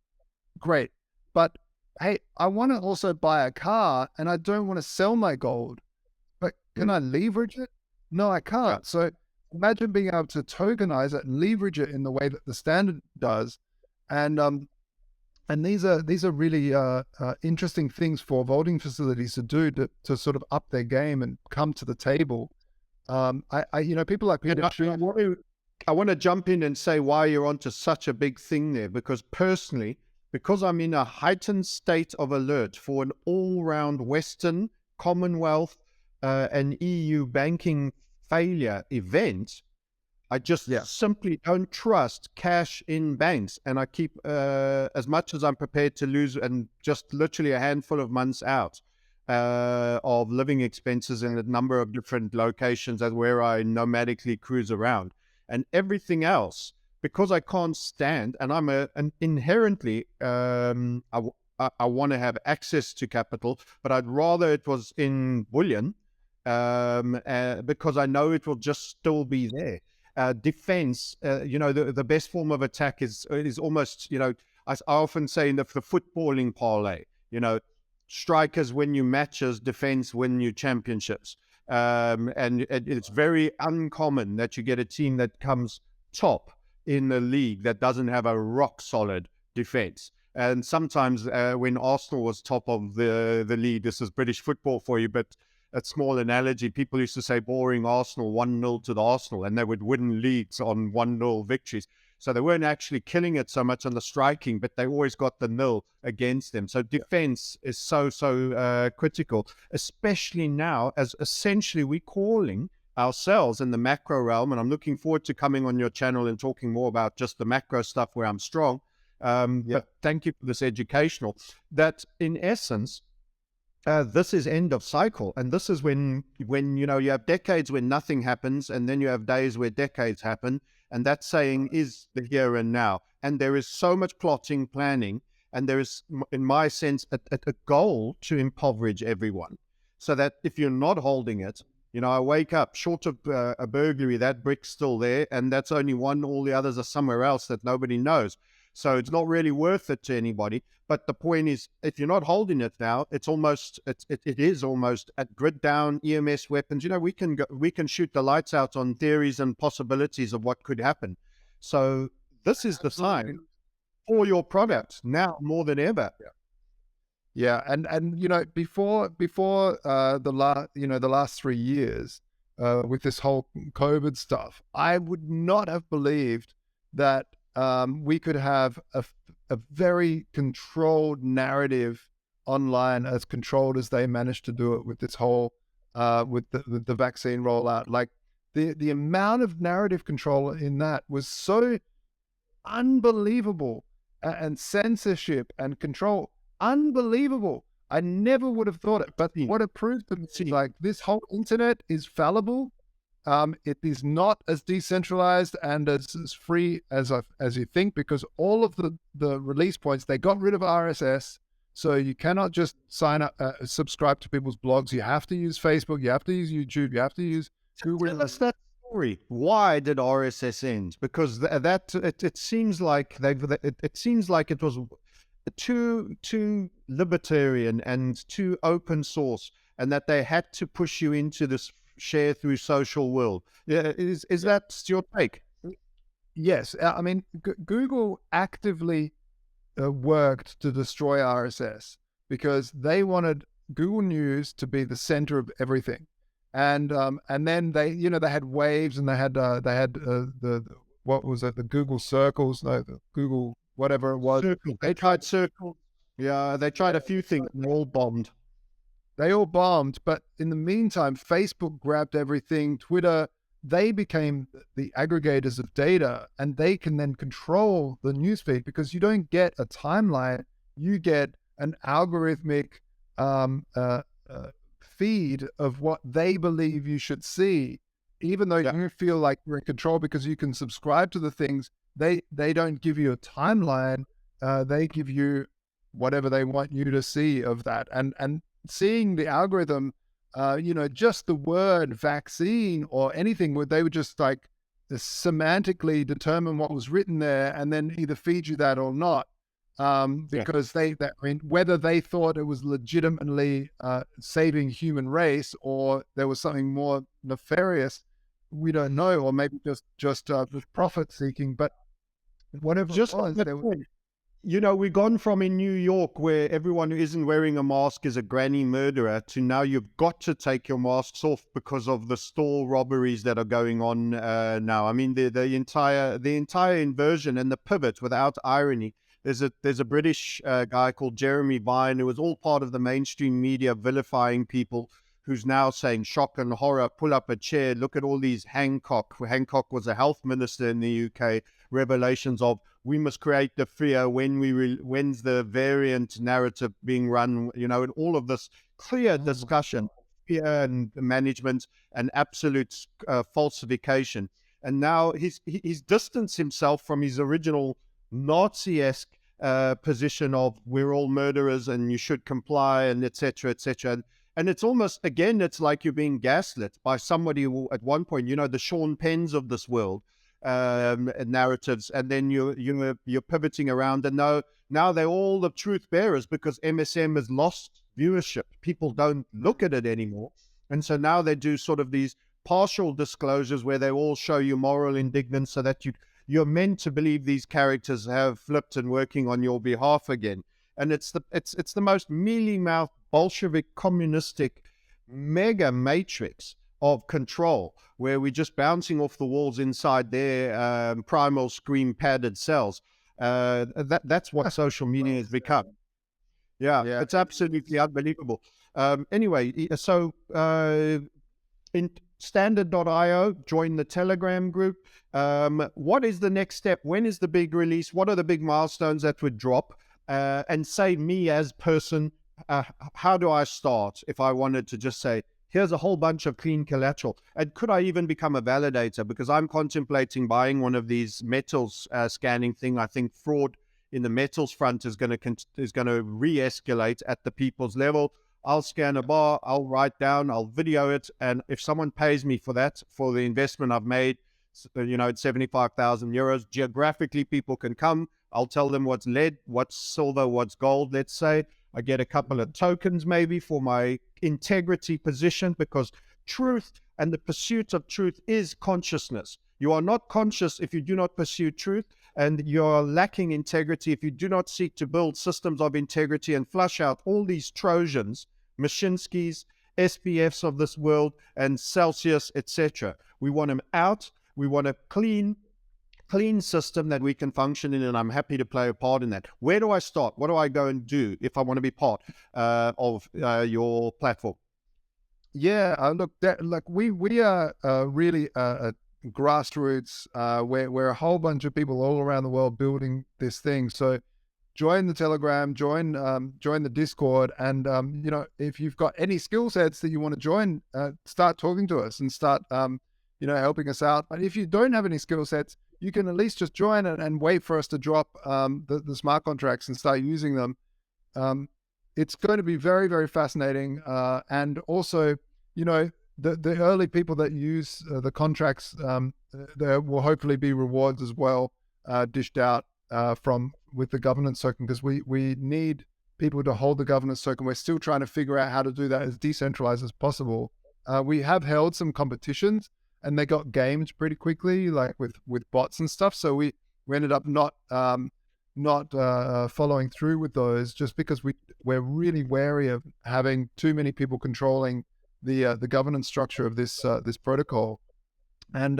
S2: Great, but hey, I want to also buy a car, and I don't want to sell my gold. But can I leverage it? No, I can't. Yeah. So imagine being able to tokenize it and leverage it in the way that the standard does, and these are really interesting things for vaulting facilities to do to sort of up their game and come to the table. People like Peter.
S1: I want to jump in and say why you're onto such a big thing there, because personally, because I'm in a heightened state of alert for an all-round Western Commonwealth and EU banking failure event, I just simply don't trust cash in banks. And I keep as much as I'm prepared to lose, and just literally a handful of months out of living expenses in a number of different locations where I nomadically cruise around. And everything else, because I can't stand, and I'm an inherently, I want to have access to capital, but I'd rather it was in bullion because I know it will just still be there. Defense, the best form of attack is almost, I often say in the footballing parlay, strikers win you matches, defense win you championships. And it's very uncommon that you get a team that comes top in the league that doesn't have a rock solid defense. And sometimes when Arsenal was top of the league, this is British football for you, but a small analogy, people used to say boring Arsenal 1-0 to the Arsenal, and they would win leagues on 1-0 victories. So they weren't actually killing it so much on the striking, but they always got the nil against them. So defense is so critical, especially now as essentially we're calling ourselves in the macro realm. And I'm looking forward to coming on your channel and talking more about just the macro stuff where I'm strong. But thank you for this educational, that in essence, This is end of cycle, and this is when you have decades when nothing happens, and then you have days where decades happen, and that saying is the here and now. And there is so much plotting, planning, and there is, in my sense, a goal to impoverish everyone, so that if you're not holding it, I wake up short of a burglary, that brick's still there, and that's only one. All the others are somewhere else that nobody knows. So it's not really worth it to anybody. But the point is, if you're not holding it now, it is almost at grid down EMS weapons. We can shoot the lights out on theories and possibilities of what could happen. So this is the sign for your product now more than ever.
S2: Yeah, and before the last 3 years with this whole COVID stuff, I would not have believed that we could have a very controlled narrative online, as controlled as they managed to do it with this whole with the vaccine rollout. Like the amount of narrative control in that was so unbelievable, and censorship and control, unbelievable. I never would have thought it, but what it proved to me is like this whole internet is fallible. It is not as decentralized and as free as you think, because all of the release points, they got rid of RSS, so you cannot just sign up, subscribe to people's blogs. You have to use Facebook, you have to use YouTube, you have to use Google.
S1: Tell us that story. Why did RSS end? Because it seems like it seems like it was too libertarian and too open source, and that they had to push you into this share through social world. Yeah, is that your take?
S2: Yes, I mean Google actively worked to destroy RSS because they wanted Google News to be the center of everything, and then they had Waves, and they had the what was it, the Google Circles, no, the Google whatever it was.
S1: Circle. They tried Circle. Yeah, they tried a few things and all bombed.
S2: They all bombed, but in the meantime, Facebook grabbed everything. Twitter, they became the aggregators of data, and they can then control the newsfeed, because you don't get a timeline, you get an algorithmic feed of what they believe you should see, even though you feel like you're in control because you can subscribe to the things. They don't give you a timeline. They give you whatever they want you to see of that. And seeing the algorithm, just the word vaccine or anything, where they would just like semantically determine what was written there and then either feed you that or not. Because whether they thought it was legitimately saving human race or there was something more nefarious, we don't know, or maybe just profit seeking. But whatever
S1: just
S2: it was,
S1: we've gone from in New York, where everyone who isn't wearing a mask is a granny murderer, to now you've got to take your masks off because of the store robberies that are going on now. I mean, the entire inversion and the pivot, without irony. There's a British guy called Jeremy Vine, who was all part of the mainstream media vilifying people, who's now saying shock and horror, pull up a chair, look at all these Hancock. Hancock was a health minister in the UK. Revelations of, we must create the fear when's the variant narrative being run, and all of this clear discussion, fear and management and absolute falsification. And now he's distanced himself from his original Nazi-esque position of we're all murderers and you should comply, and etc., etc. And it's almost, again, it's like you're being gaslit by somebody who at one point, the Sean Penns of this world, narratives, and then you're pivoting around, and now they're all the truth bearers because MSM has lost viewership. People don't look at it anymore, and so now they do sort of these partial disclosures where they all show you moral indignance, so that you're meant to believe these characters have flipped and working on your behalf again. And it's the most mealy-mouthed Bolshevik communistic mega matrix of control, where we're just bouncing off the walls inside their primal screen padded cells. That's what social media has become. Yeah, it's absolutely unbelievable. Anyway, so in standard.io, join the Telegram group. What is the next step? When is the big release? What are the big milestones that would drop? And say me as person, uh, how do I start if I wanted to just say, here's a whole bunch of clean collateral? And could I even become a validator? Because I'm contemplating buying one of these metals scanning thing. I think fraud in the metals front is going to re-escalate at the people's level. I'll scan a bar, I'll write down, I'll video it, and if someone pays me for that, for the investment I've made, it's 75,000 euros. Geographically, people can come. I'll tell them what's lead, what's silver, what's gold, let's say. I get a couple of tokens maybe for my integrity position, because truth and the pursuit of truth is consciousness. You are not conscious if you do not pursue truth, and you're lacking integrity if you do not seek to build systems of integrity and flush out all these Trojans, Mashinsky's, SPFs of this world, and Celsius, etc. We want them out. We want a clean system that we can function in, and I'm happy to play a part in that. Where do I start? What do I go and do if I want to be part of your platform?
S2: Yeah, look, we are really a grassroots. We're a whole bunch of people all around the world building this thing. So join the Telegram, join the Discord, and if you've got any skill sets that you want to join, start talking to us and start helping us out. But if you don't have any skill sets, you can at least just join and wait for us to drop the smart contracts and start using them. It's going to be very, very fascinating. And also, the early people that use the contracts, there will hopefully be rewards as well dished out with the governance token, because we need people to hold the governance token. We're still trying to figure out how to do that as decentralized as possible. We have held some competitions, and they got gamed pretty quickly, like with bots and stuff. So we ended up not following through with those, just because we're really wary of having too many people controlling the governance structure of this protocol. And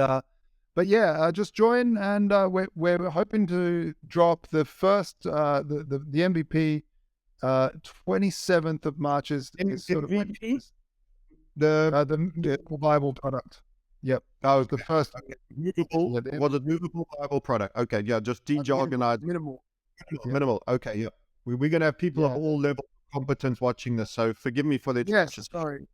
S2: but yeah, just join, and we're hoping to drop the first the MVP 27th of March is sort of the viable product. Yep, that was the first.
S1: Movable, was it movable viable product? Okay, yeah, just de-jargonized. Minimal. Okay, yeah. We're going to have people of all levels of competence watching this, so forgive me for the
S2: Yes, sorry.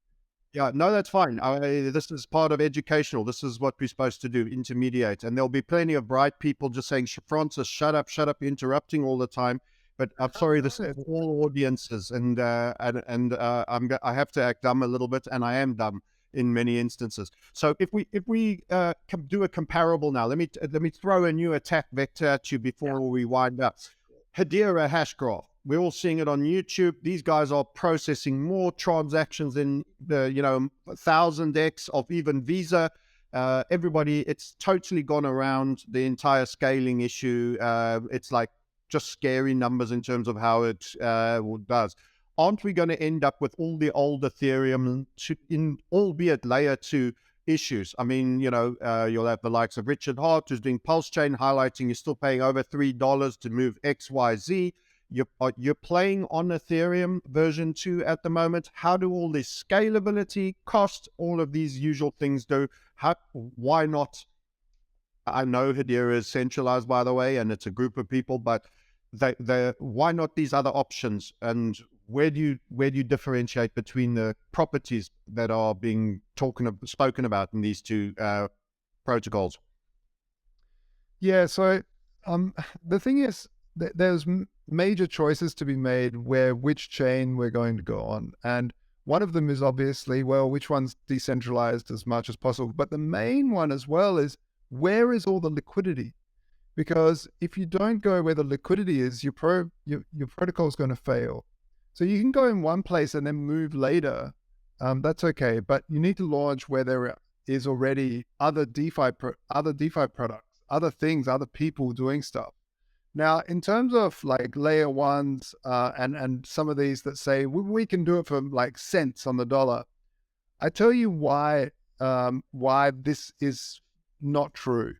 S1: Yeah, no, that's fine. This is part of educational. This is what we're supposed to do, intermediate. And there'll be plenty of bright people just saying, Francis, shut up, interrupting all the time. But I'm sorry, this is all audiences, and I have to act dumb a little bit, and I am dumb in many instances. So if we do a comparable now, let me throw a new attack vector at you before we wind up. Hedera hash graph. We're all seeing it on YouTube. These guys are processing more transactions than 1,000x of even Visa. Everybody, it's totally gone around the entire scaling issue. It's like just scary numbers in terms of how it does. Aren't we going to end up with all the old Ethereum, albeit layer 2 issues? I mean, you'll have the likes of Richard Hart, who's doing Pulse Chain, highlighting you're still paying over $3 to move XYZ. You're playing on Ethereum version 2 at the moment. How do all this scalability, cost, all of these usual things do? Why not? I know Hedera is centralized, by the way, and it's a group of people, but why not these other options? And where do you differentiate between the properties that are being spoken about in these two protocols?
S2: Yeah, so the thing is, there's major choices to be made which chain we're going to go on. And one of them is obviously, which one's decentralized as much as possible. But the main one as well is, where is all the liquidity? Because if you don't go where the liquidity is, your protocol is going to fail. So you can go in one place and then move later. That's okay. But you need to launch where there is already other DeFi products, other things, other people doing stuff. Now, in terms of like layer ones and some of these that say we can do it for like cents on the dollar, I tell you why this is not true.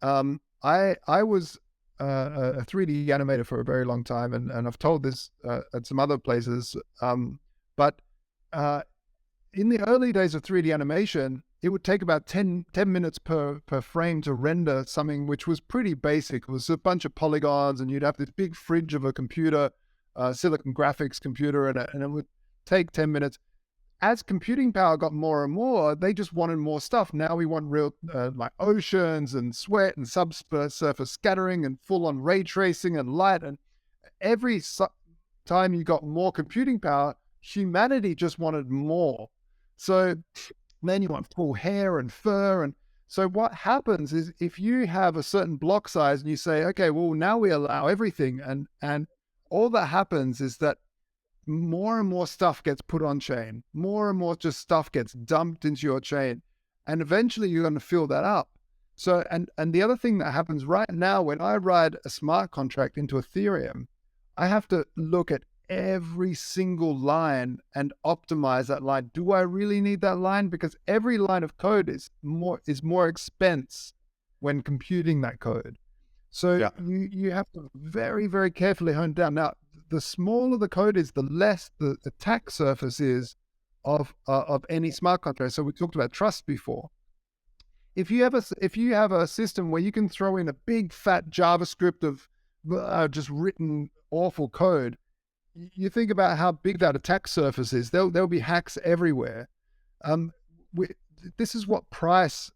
S2: I was a 3D animator for a very long time, and I've told this at some other places. But in the early days of 3D animation, it would take about 10 minutes per frame to render something which was pretty basic. It was a bunch of polygons, and you'd have this big fridge of a computer silicon graphics computer, and it would take 10 minutes. As computing power got more and more, they just wanted more stuff. Now we want real like oceans and sweat and subsurface scattering and full-on ray tracing and light. And every time you got more computing power, humanity just wanted more. So then you want full hair and fur. And so what happens is if you have a certain block size and you say, okay, well, now we allow everything. And all that happens is that more and more stuff gets put on chain, more and more just stuff gets dumped into your chain, and eventually you're going to fill that up. So, and the other thing that happens right now, when I write a smart contract into Ethereum, I have to look at every single line and optimize that line. Do I really need that line? Because every line of code is more expense when computing that code. So you have to very, very carefully hone down. Now, the smaller the code is, the less the attack surface is of any smart contract. So we talked about trust before. If you have a system where you can throw in a big fat JavaScript of just written awful code, you think about how big that attack surface is. There'll be hacks everywhere. This is what price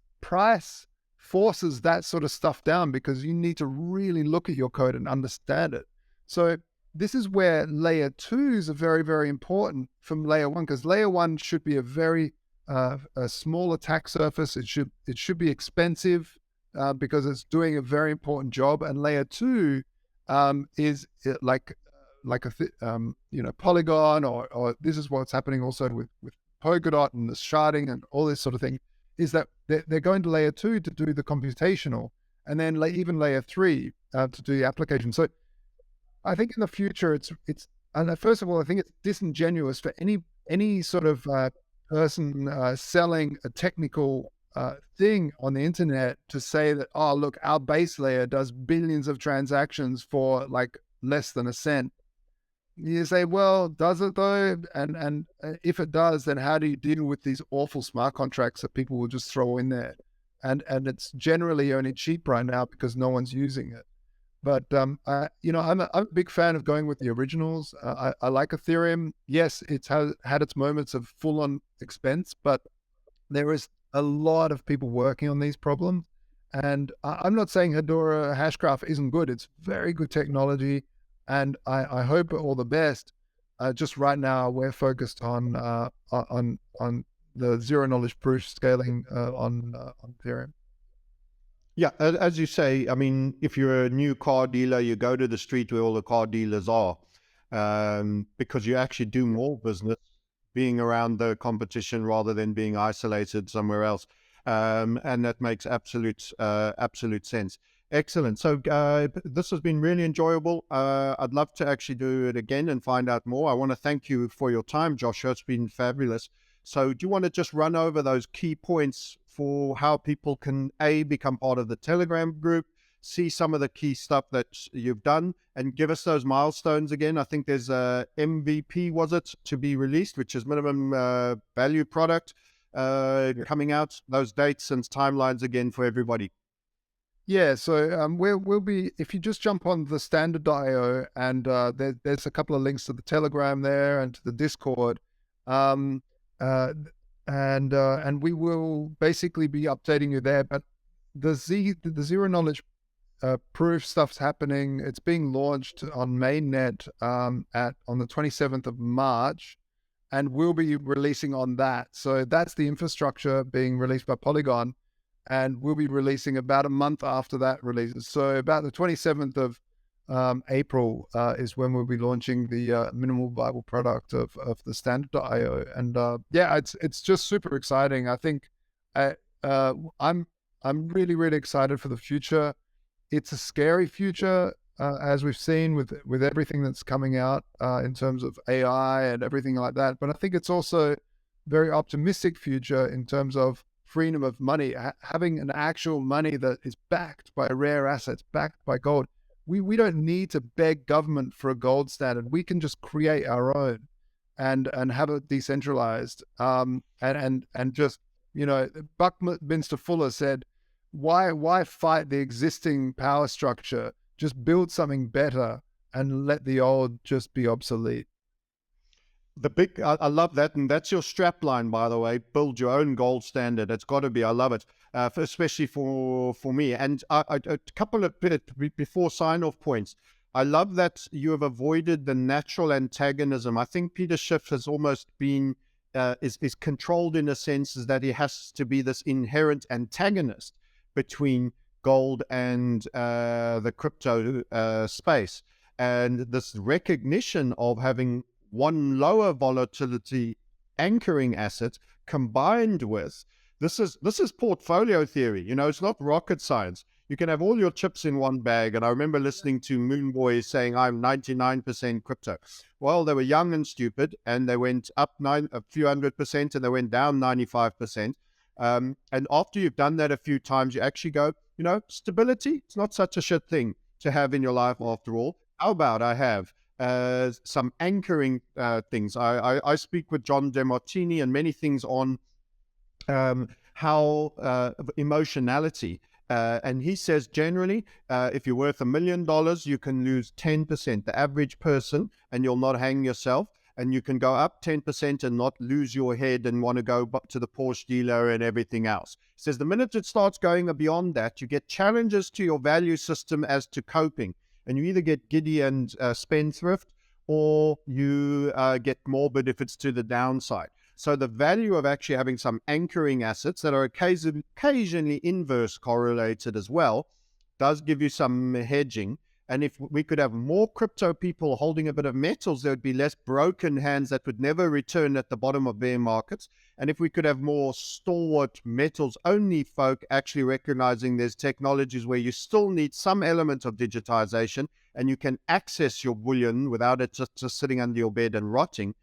S2: forces that sort of stuff down, because you need to really look at your code and understand it. So this is where layer 2s are very, very important from layer 1, because layer 1 should be a very a small attack surface. It should be expensive because it's doing a very important job. And layer 2 is like a Polygon, or this is what's happening also with Polkadot and the sharding and all this sort of thing, is that they're going to layer 2 to do the computational, and then even layer 3 to do the application. So I think in the future, it's and first of all, I think it's disingenuous for any sort of person selling a technical thing on the internet to say that, oh, look, our base layer does billions of transactions for like less than a cent. You say, well, does it though? And if it does, then how do you deal with these awful smart contracts that people will just throw in there? And it's generally only cheap right now because no one's using it. But I'm a big fan of going with the originals. I like Ethereum. Yes, it's had its moments of full-on expense, but there is a lot of people working on these problems. And I'm not saying Hedora Hashgraph isn't good. It's very good technology, and I hope all the best. Just right now, we're focused on the zero-knowledge proof scaling on Ethereum.
S1: Yeah, as you say, I mean, if you're a new car dealer, you go to the street where all the car dealers are, because you actually do more business being around the competition rather than being isolated somewhere else. And that makes absolute sense. Excellent. So this has been really enjoyable. I'd love to actually do it again and find out more. I want to thank you for your time, Joshua. It's been fabulous. So do you want to just run over those key points for how people can become part of the Telegram group, see some of the key stuff that you've done, and give us those milestones again? I think there's a MVP, was it, to be released, which is minimum value product coming out, those dates and timelines again for everybody.
S2: Yeah, so we'll be, if you just jump on the standard.io, and there's a couple of links to the Telegram there and to the Discord. And we will basically be updating you there. But the zero knowledge proof stuff's happening. It's being launched on mainnet on the 27th of March, and we'll be releasing on that. So that's the infrastructure being released by Polygon, and we'll be releasing about a month after that releases. So about the 27th of April is when we'll be launching the minimal viable product of the standard.io. And yeah, it's just super exciting. I think I'm really, really excited for the future. It's a scary future, as we've seen with everything that's coming out in terms of AI and everything like that. But I think it's also a very optimistic future in terms of freedom of money, having an actual money that is backed by rare assets, backed by gold. We don't need to beg government for a gold standard. We can just create our own and have it decentralized. And just, Buckminster Fuller said, why fight the existing power structure? Just build something better and let the old just be obsolete.
S1: I love that, and that's your strap line, by the way. Build your own gold standard. It's got to be. I love it, especially for me. And a couple of before sign-off points. I love that you have avoided the natural antagonism. I think Peter Schiff has almost been is controlled in a sense, is that he has to be this inherent antagonist between gold and the crypto space, and this recognition of having one lower volatility anchoring asset combined with this is portfolio theory. You know, it's not rocket science. You can have all your chips in one bag. And I remember listening to Moonboy saying, I'm 99% crypto. Well, they were young and stupid, and they went up a few 100%, and they went down 95%. And after you've done that a few times, you actually go, you know, stability, it's not such a shit thing to have in your life after all. How about I have some anchoring things? I speak with John DeMartini and many things on how emotionality. And he says generally, if you're worth $1 million, you can lose 10%, the average person, and you'll not hang yourself. And you can go up 10% and not lose your head and want to go to the Porsche dealer and everything else. He says the minute it starts going beyond that, you get challenges to your value system as to coping. And you either get giddy and spendthrift, or you get morbid if it's to the downside. So the value of actually having some anchoring assets that are occasionally inverse correlated as well does give you some hedging. And if we could have more crypto people holding a bit of metals, there would be less broken hands that would never return at the bottom of bear markets. And if we could have more stalwart metals only folk actually recognizing there's technologies where you still need some element of digitization and you can access your bullion without it just sitting under your bed and rotting,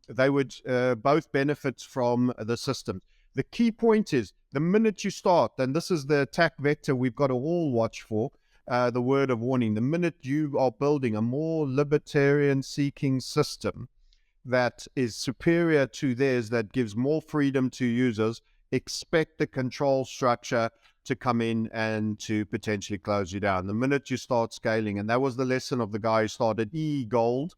S1: they would both benefit from the system. The key point is the minute you start, and this is the attack vector we've got to all watch for, the word of warning, the minute you are building a more libertarian seeking system that is superior to theirs, that gives more freedom to users, expect the control structure to come in and to potentially close you down. The minute you start scaling, and that was the lesson of the guy who started E-Gold,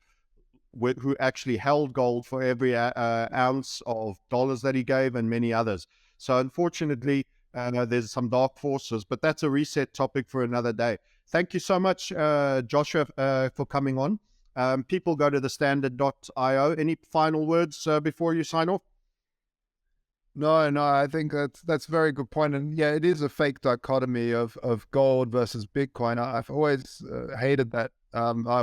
S1: who actually held gold for every ounce of dollars that he gave, and many others. So unfortunately, there's some dark forces, but that's a reset topic for another day. Thank you so much, Joshua, for coming on. People go to thestandard.io. Any final words before you sign off?
S2: No, I think that's a very good point. And yeah, it is a fake dichotomy of gold versus Bitcoin. I've always hated that,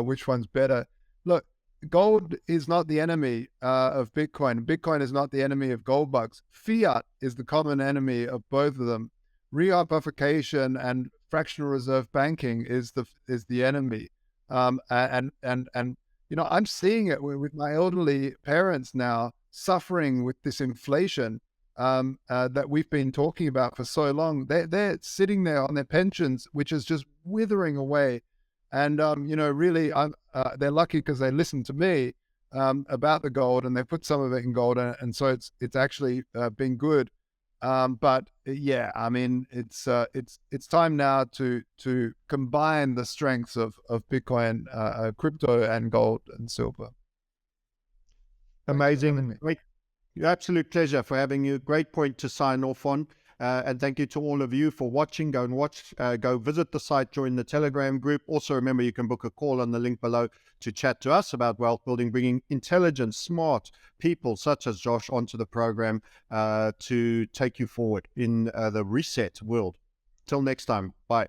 S2: which one's better. Look, gold is not the enemy of Bitcoin. Bitcoin is not the enemy of gold bugs. Fiat is the common enemy of both of them. Rehypothecation and fractional reserve banking is the enemy. And you know, I'm seeing it with my elderly parents now suffering with this inflation that we've been talking about for so long. They're sitting there on their pensions, which is just withering away. And, you know, really, they're lucky because they listened to me about the gold, and they put some of it in gold. And so it's actually been good. But yeah, I mean, it's time now to combine the strengths of Bitcoin, crypto, and gold and silver.
S1: Amazing. Great. Absolute pleasure for having you. Great point to sign off on. And thank you to all of you for watching. Go and watch, go visit the site, join the Telegram group. Also, remember, you can book a call on the link below to chat to us about wealth building, bringing intelligent, smart people such as Josh onto the program to take you forward in the reset world. Till next time. Bye.